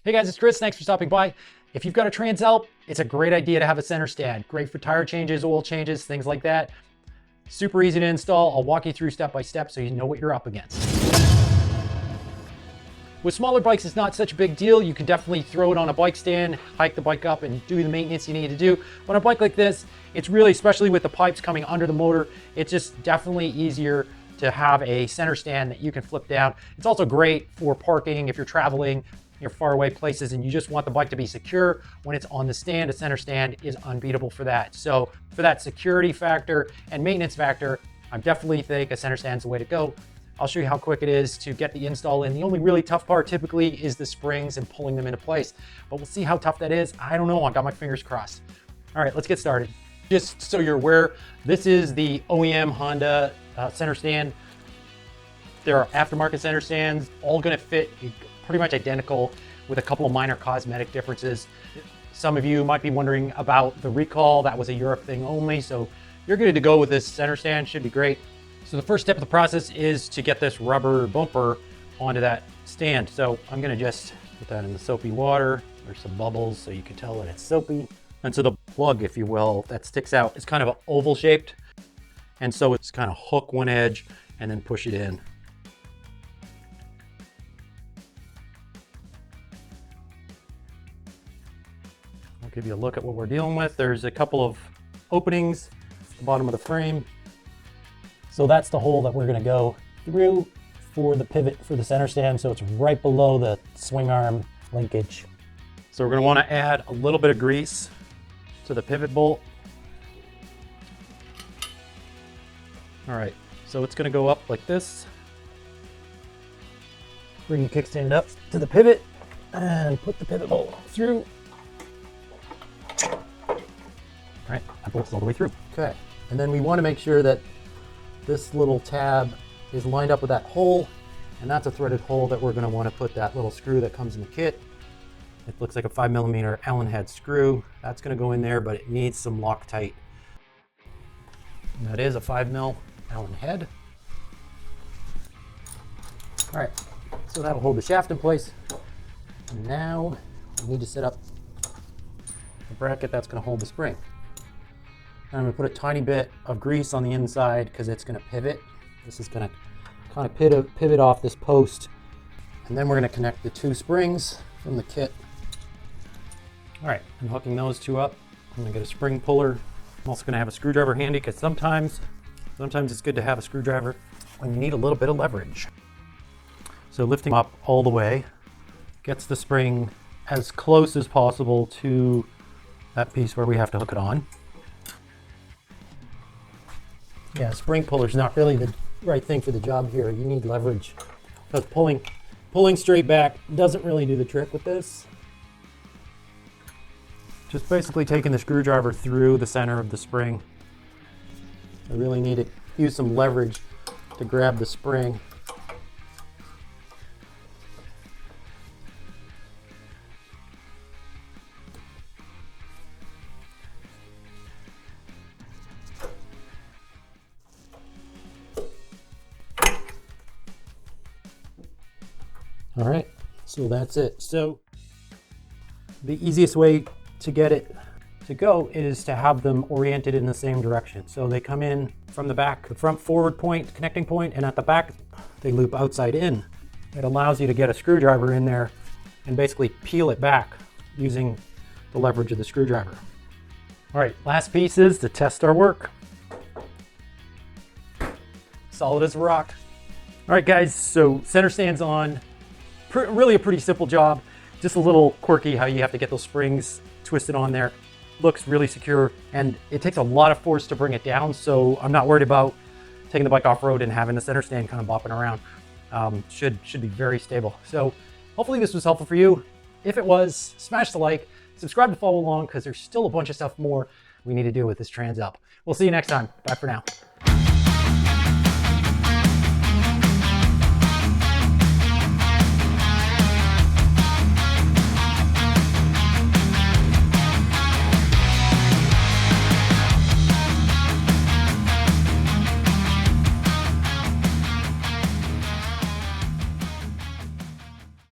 Hey guys, it's Chris. Thanks for stopping by. If you've got a Transalp, it's a great idea to have a center stand. Great for tire changes, oil changes, things like that. Super easy to install. I'll walk you through step by step so you know what you're up against. With smaller bikes, it's not such a big deal. You can definitely throw it on a bike stand, hike the bike up and do the maintenance you need to do. But on a bike like this, it's really, especially with the pipes coming under the motor, it's just definitely easier to have a center stand that you can flip down. It's also great for parking if you're traveling, you're far away places and you just want the bike to be secure. When it's on the stand, a center stand is unbeatable for that. So for that security factor and maintenance factor, I definitely think a center stand is the way to go. I'll show you how quick it is to get the install in. The only really tough part typically is the springs and pulling them into place, but we'll see how tough that is. I don't know, I got my fingers crossed. All right, let's get started. Just so you're aware, this is the OEM Honda center stand. There are aftermarket center stands, all gonna fit pretty much identical with a couple of minor cosmetic differences. Some of you might be wondering about the recall. That was a Europe thing only, so you're good to go with this center stand, should be great. So the first step of the process is to get this rubber bumper onto that stand. So I'm gonna just put that in the soapy water. There's some bubbles so you can tell that it's soapy. And so the plug, if you will, that sticks out, it's kind of oval shaped. And so it's kind of hook one edge and then push it in. I'll give you a look at what we're dealing with. There's a couple of openings at the bottom of the frame. So that's the hole that we're gonna go through for the pivot for the center stand. So it's right below the swing arm linkage. So we're gonna wanna add a little bit of grease to the pivot bolt. All right, so it's gonna go up like this. Bring your kickstand up to the pivot and put the pivot bolt through. All right, that bolt's all the way through. Okay, and then we wanna make sure that this little tab is lined up with that hole, and that's a threaded hole that we're gonna wanna put that little screw that comes in the kit. It looks like a 5mm Allen head screw. That's gonna go in there, but it needs some Loctite. And that is a 5mm Allen head. All right, so that'll hold the shaft in place. And now we need to set up the bracket that's gonna hold the spring. And I'm gonna put a tiny bit of grease on the inside because it's gonna pivot. This is gonna kind of pivot off this post. And then we're gonna connect the two springs from the kit. All right, I'm hooking those two up. I'm gonna get a spring puller. I'm also gonna have a screwdriver handy because sometimes it's good to have a screwdriver when you need a little bit of leverage. So lifting up all the way gets the spring as close as possible to that piece where we have to hook it on. Yeah, spring puller's not really the right thing for the job here. You need leverage. Because pulling straight back doesn't really do the trick with this. Just basically taking the screwdriver through the center of the spring. I really need to use some leverage to grab the spring. All right, so that's it. So the easiest way to get it to go is to have them oriented in the same direction. So they come in from the back, the front forward point, connecting point, and at the back, they loop outside in. It allows you to get a screwdriver in there and basically peel it back using the leverage of the screwdriver. All right, last piece is to test our work. Solid as a rock. All right, guys, so center stand's on. Really a pretty simple job, just a little quirky how you have to get those springs twisted on there. Looks really secure, and it takes a lot of force to bring it down, so I'm not worried about taking the bike off-road and having the center stand kind of bopping around. Should be very stable. So hopefully this was helpful for you. If it was, smash the like, subscribe to follow along because there's still a bunch of stuff more we need to do with this Transalp. We'll see you next time. Bye for now.